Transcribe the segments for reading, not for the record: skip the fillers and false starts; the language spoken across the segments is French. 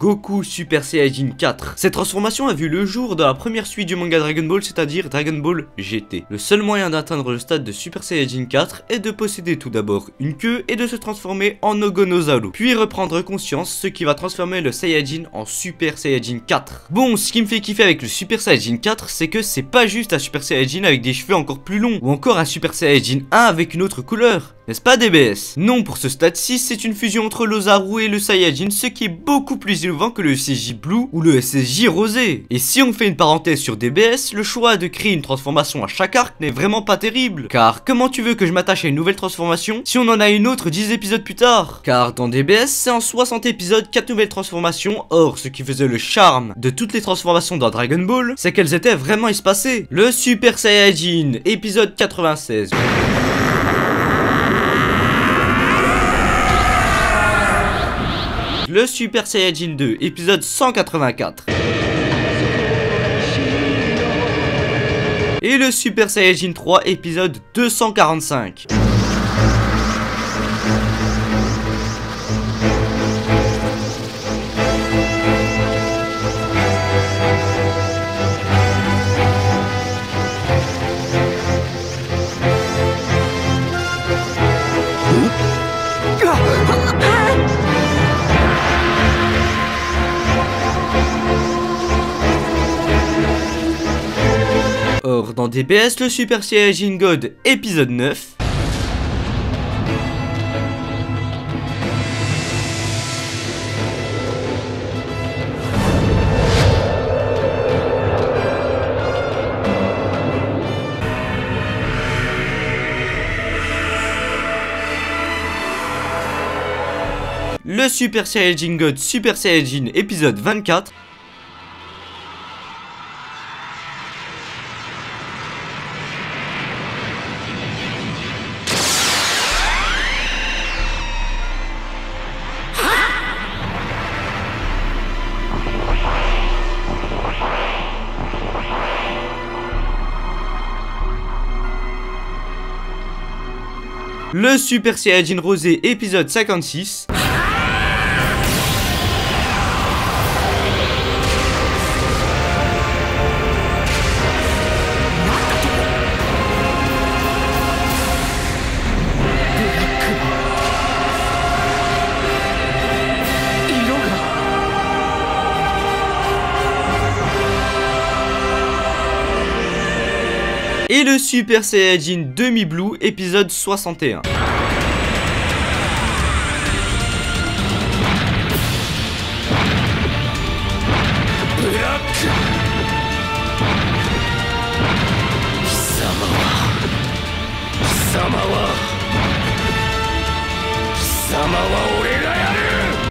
Goku Super Saiyajin 4. Cette transformation a vu le jour dans la première suite du manga Dragon Ball, c'est-à-dire Dragon Ball GT. Le seul moyen d'atteindre le stade de Super Saiyajin 4 est de posséder tout d'abord une queue et de se transformer en Ogonozaru, puis reprendre conscience, ce qui va transformer le Saiyajin en Super Saiyajin 4. Bon, ce qui me fait kiffer avec le Super Saiyajin 4, c'est que c'est pas juste un Super Saiyajin avec des cheveux encore plus longs, ou encore un Super Saiyajin 1 avec une autre couleur. N'est-ce pas DBS? Non, pour ce stade 6, c'est une fusion entre l'Ozaru et le Saiyajin, ce qui est beaucoup plus innovant que le SSJ Blue ou le SSJ Rosé. Et si on fait une parenthèse sur DBS, le choix de créer une transformation à chaque arc n'est vraiment pas terrible. Car comment tu veux que je m'attache à une nouvelle transformation si on en a une autre 10 épisodes plus tard? Car dans DBS, c'est en 60 épisodes 4 nouvelles transformations. Or, ce qui faisait le charme de toutes les transformations dans Dragon Ball, c'est qu'elles étaient vraiment espacées. Le Super Saiyajin, épisode 96. Le Super Saiyajin 2, épisode 184. Et le Super Saiyajin 3, épisode 245. Or, dans DBS, le Super Saiyajin God, épisode 9. Le Super Saiyajin God, Super Saiyajin, épisode 24. Le Super Saiyajin Rosé, épisode 56. Et le Super Saiyajin Demi-Blue, épisode 61.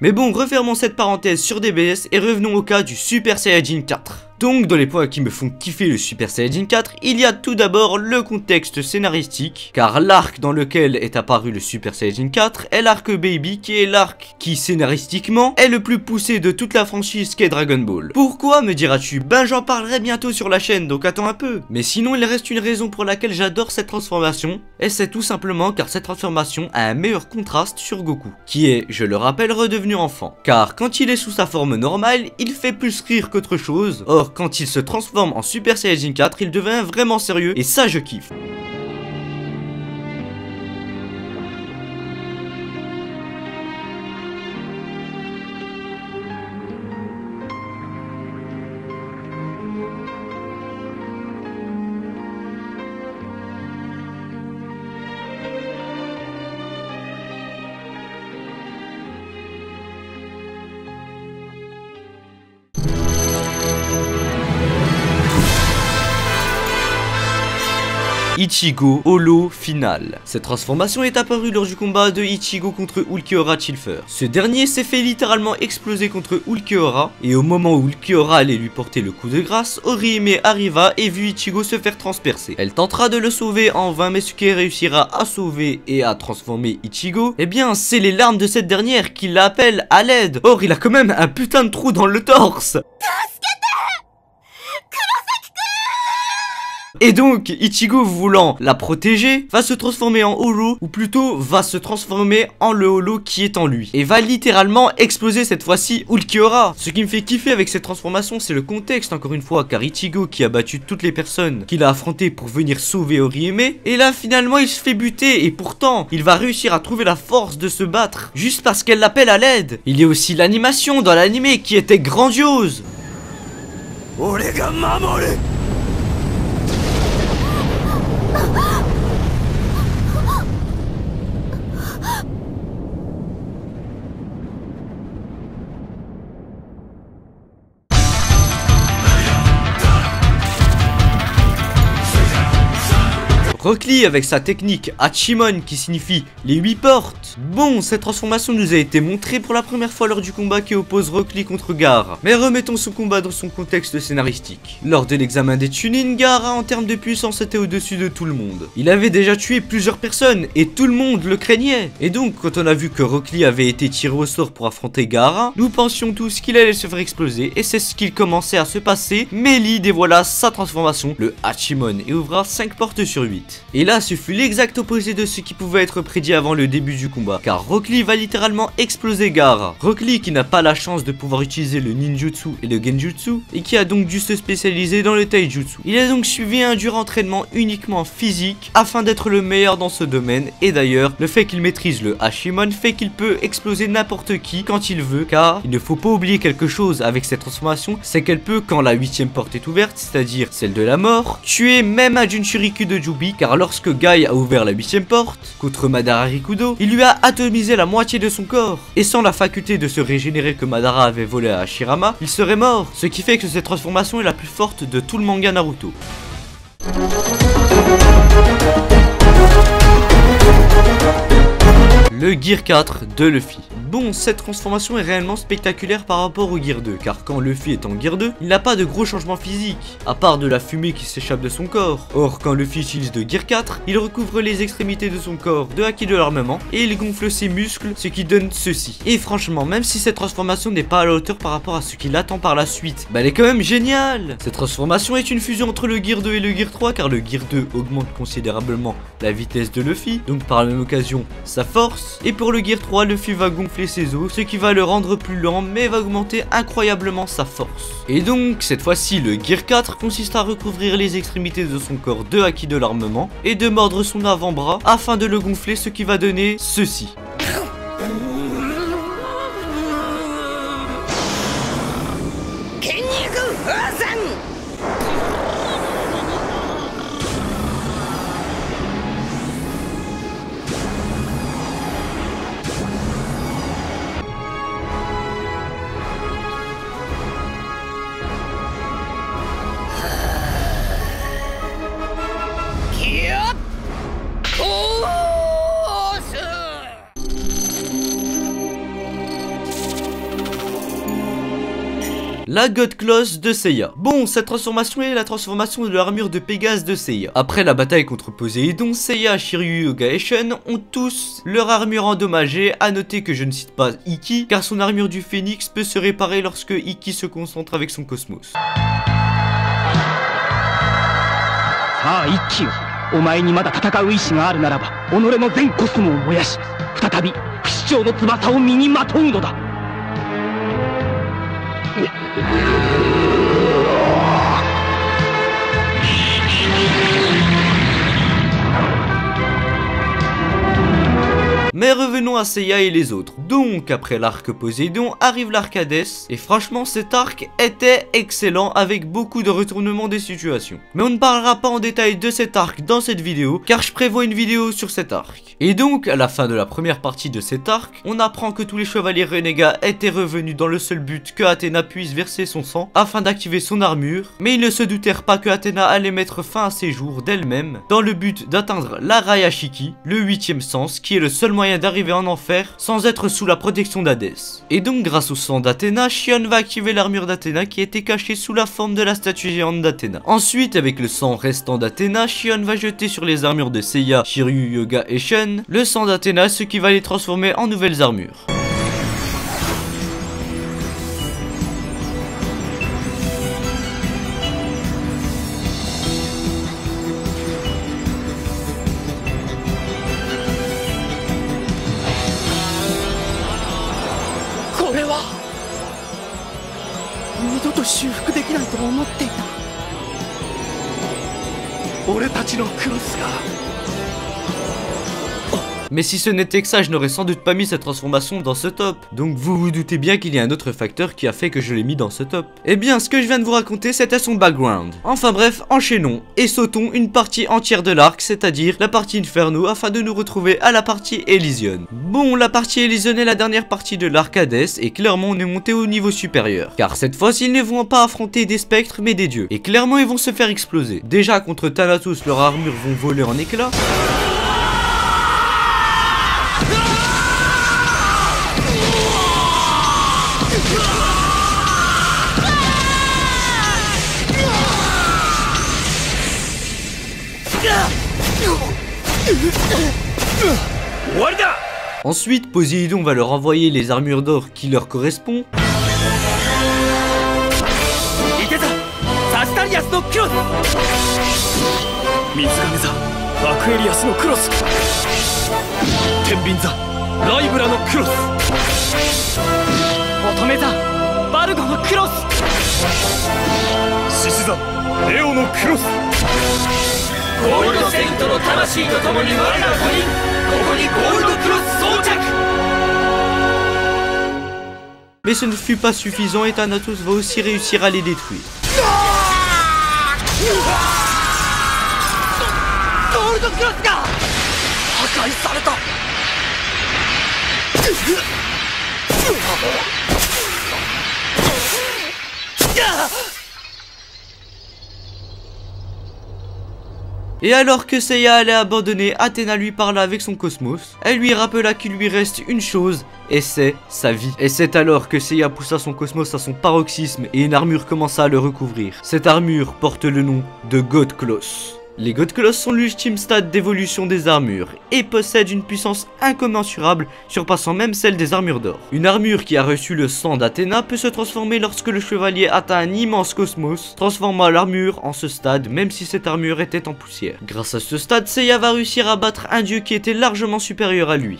Mais bon, refermons cette parenthèse sur DBS et revenons au cas du Super Saiyajin 4. Donc dans les points qui me font kiffer le Super Saiyajin 4, il y a tout d'abord le contexte scénaristique, car l'arc dans lequel est apparu le Super Saiyajin 4 est l'arc Baby, qui est l'arc qui scénaristiquement est le plus poussé de toute la franchise qu'est Dragon Ball. Pourquoi, me diras-tu? Ben j'en parlerai bientôt sur la chaîne, donc attends un peu. Mais sinon il reste une raison pour laquelle j'adore cette transformation, et c'est tout simplement car cette transformation a un meilleur contraste sur Goku, qui est, je le rappelle, redevenu enfant. Car quand il est sous sa forme normale, il fait plus rire qu'autre chose. Or, quand il se transforme en Super Saiyajin 4, il devient vraiment sérieux, et ça je kiffe. Ichigo Holo Final. Cette transformation est apparue lors du combat de Ichigo contre Ulquiorra Chilfer. Ce dernier s'est fait littéralement exploser contre Ulquiorra, et au moment où Ulquiorra allait lui porter le coup de grâce, Orihime arriva et vit Ichigo se faire transpercer. Elle tentera de le sauver en vain, mais ce qui réussira à sauver et à transformer Ichigo, eh bien c'est les larmes de cette dernière qui l'appellent à l'aide. Or il a quand même un putain de trou dans le torse. Et donc Ichigo, voulant la protéger, va se transformer en holo, ou plutôt va se transformer en le holo qui est en lui, et va littéralement exploser cette fois-ci Ulquiorra. Ce qui me fait kiffer avec cette transformation, c'est le contexte encore une fois, car Ichigo qui a battu toutes les personnes qu'il a affrontées pour venir sauver Orihime, et là finalement il se fait buter, et pourtant il va réussir à trouver la force de se battre juste parce qu'elle l'appelle à l'aide. Il y a aussi l'animation dans l'anime qui était grandiose. Rock Lee avec sa technique Hachimon qui signifie les 8 portes. Bon, cette transformation nous a été montrée pour la première fois lors du combat qui oppose Rock Lee contre Gaara. Mais remettons son combat dans son contexte scénaristique. Lors de l'examen des Chunin, Gaara en termes de puissance était au-dessus de tout le monde. Il avait déjà tué plusieurs personnes et tout le monde le craignait. Et donc quand on a vu que Rock Lee avait été tiré au sort pour affronter Gaara, nous pensions tous qu'il allait se faire exploser et c'est ce qu'il commençait à se passer. Mais Lee dévoila sa transformation, le Hachimon, et ouvra 5 portes sur 8. Et là ce fut l'exact opposé de ce qui pouvait être prédit avant le début du combat, car Rock Lee va littéralement exploser Gaara. Rock Lee qui n'a pas la chance de pouvoir utiliser le ninjutsu et le genjutsu, et qui a donc dû se spécialiser dans le taijutsu. Il a donc suivi un dur entraînement uniquement physique afin d'être le meilleur dans ce domaine, et d'ailleurs le fait qu'il maîtrise le Hachimon fait qu'il peut exploser n'importe qui quand il veut, car il ne faut pas oublier quelque chose avec cette transformation, c'est qu'elle peut, quand la 8ème porte est ouverte, c'est-à-dire celle de la mort, tuer même un Jinchuriki de Jubi, car lorsque Guy a ouvert la 8ème porte contre Madara Rikudo, il lui a atomisé la moitié de son corps, et sans la faculté de se régénérer que Madara avait volé à Hashirama, il serait mort, ce qui fait que cette transformation est la plus forte de tout le manga Naruto. Le Gear 4 de Luffy. Bon, cette transformation est réellement spectaculaire par rapport au Gear 2, car quand Luffy est en Gear 2, il n'a pas de gros changements physiques, à part de la fumée qui s'échappe de son corps. Or, quand Luffy utilise de Gear 4, il recouvre les extrémités de son corps de haki de l'armement, et il gonfle ses muscles, ce qui donne ceci. Et franchement, même si cette transformation n'est pas à la hauteur par rapport à ce qu'il attend par la suite, bah elle est quand même géniale. Cette transformation est une fusion entre le Gear 2 et le Gear 3, car le Gear 2 augmente considérablement la vitesse de Luffy, donc par la même occasion, sa force, et pour le Gear 3, Luffy va gonfler ses os, ce qui va le rendre plus lent mais va augmenter incroyablement sa force. Et donc cette fois-ci le Gear 4 consiste à recouvrir les extrémités de son corps de haki de l'armement et de mordre son avant-bras afin de le gonfler, ce qui va donner ceci. La God Claws de Seiya. Bon, cette transformation est la transformation de l'armure de Pégase de Seiya. Après la bataille contre Poséidon, Seiya, Shiryu, Yoga et Shun ont tous leur armure endommagée. À noter que je ne cite pas Ikki, car son armure du phénix peut se réparer lorsque Ikki se concentre avec son cosmos. Ah, Ikki, お前にまだ戦う意志があるならば、己の全コスモを燃やし、再び不死鳥の翼を身にまとうのだ。Mais revenons à Seiya et les autres. Donc après l'arc Poséidon arrive l'arc Hades, et franchement cet arc était excellent avec beaucoup de retournements des situations. Mais on ne parlera pas en détail de cet arc dans cette vidéo, car je prévois une vidéo sur cet arc. Et donc à la fin de la première partie de cet arc, on apprend que tous les chevaliers renégats étaient revenus dans le seul but que Athéna puisse verser son sang afin d'activer son armure, mais ils ne se doutèrent pas que Athéna allait mettre fin à ses jours d'elle-même dans le but d'atteindre la Rayashiki, le 8e sens, qui est le seul moyen d'arriver en enfer sans être sous la protection d'Hadès. Et donc grâce au sang d'Athéna, Shion va activer l'armure d'Athéna qui était cachée sous la forme de la statue géante d'Athéna. Ensuite, avec le sang restant d'Athéna, Shion va jeter sur les armures de Seiya, Shiryu, Yoga et Shun le sang d'Athéna, ce qui va les transformer en nouvelles armures. 修復できないと思っていた。俺たちのクロスが。 Mais si ce n'était que ça, je n'aurais sans doute pas mis cette transformation dans ce top. Donc vous vous doutez bien qu'il y a un autre facteur qui a fait que je l'ai mis dans ce top. Eh bien, ce que je viens de vous raconter, c'était son background. Enfin bref, enchaînons et sautons une partie entière de l'arc, c'est-à-dire la partie Inferno, afin de nous retrouver à la partie Elysion. Bon, la partie Elysion est la dernière partie de l'arc Hades, et clairement on est monté au niveau supérieur. Car cette fois-ci, ils ne vont pas affronter des spectres, mais des dieux. Et clairement, ils vont se faire exploser. Déjà, contre Thanatos, leurs armures vont voler en éclats. Ensuite, Poséidon va leur envoyer les armures d'or qui leur correspondent. Mais ce ne fut pas suffisant et Thanatos va aussi réussir à les détruire. Et alors que Seiya allait abandonner, Athéna lui parla avec son cosmos. Elle lui rappela qu'il lui reste une chose, et c'est sa vie. Et c'est alors que Seiya poussa son cosmos à son paroxysme et une armure commença à le recouvrir. Cette armure porte le nom de God Coloss. Les God Coloss sont l'ultime stade d'évolution des armures et possèdent une puissance incommensurable, surpassant même celle des armures d'or. Une armure qui a reçu le sang d'Athéna peut se transformer lorsque le chevalier atteint un immense cosmos, transformant l'armure en ce stade même si cette armure était en poussière. Grâce à ce stade, Seiya va réussir à battre un dieu qui était largement supérieur à lui.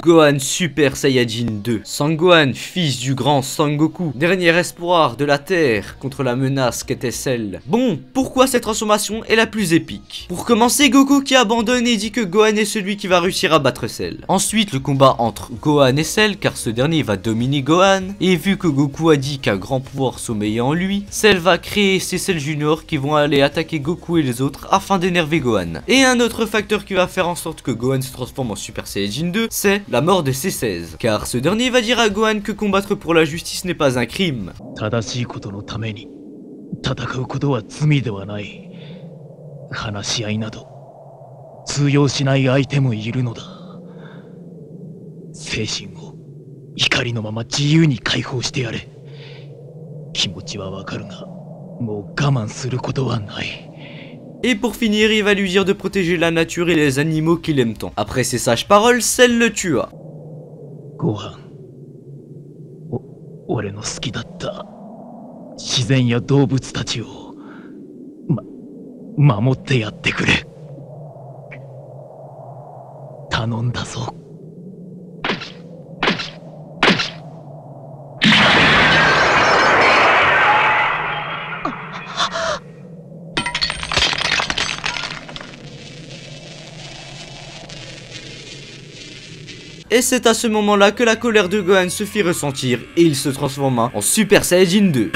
Gohan Super Saiyajin 2. Sangohan, fils du grand Sangoku, dernier espoir de la Terre contre la menace qu'était Cell. Bon, pourquoi cette transformation est la plus épique? Pour commencer, Goku qui abandonne et dit que Gohan est celui qui va réussir à battre Cell. Ensuite, le combat entre Gohan et Cell, car ce dernier va dominer Gohan. Et vu que Goku a dit qu'un grand pouvoir sommeillait en lui, Cell va créer ses Cell Junior qui vont aller attaquer Goku et les autres afin d'énerver Gohan. Et un autre facteur qui va faire en sorte que Gohan se transforme en Super Saiyajin 2, c'est la mort de C16, car ce dernier va dire à Gohan que combattre pour la justice n'est pas un crime. Et pour finir, il va lui dire de protéger la nature et les animaux qu'il aime tant. Après ces sages paroles, Cell le tua. Gohan, Et c'est à ce moment-là que la colère de Gohan se fit ressentir et il se transforma en Super Saiyajin 2.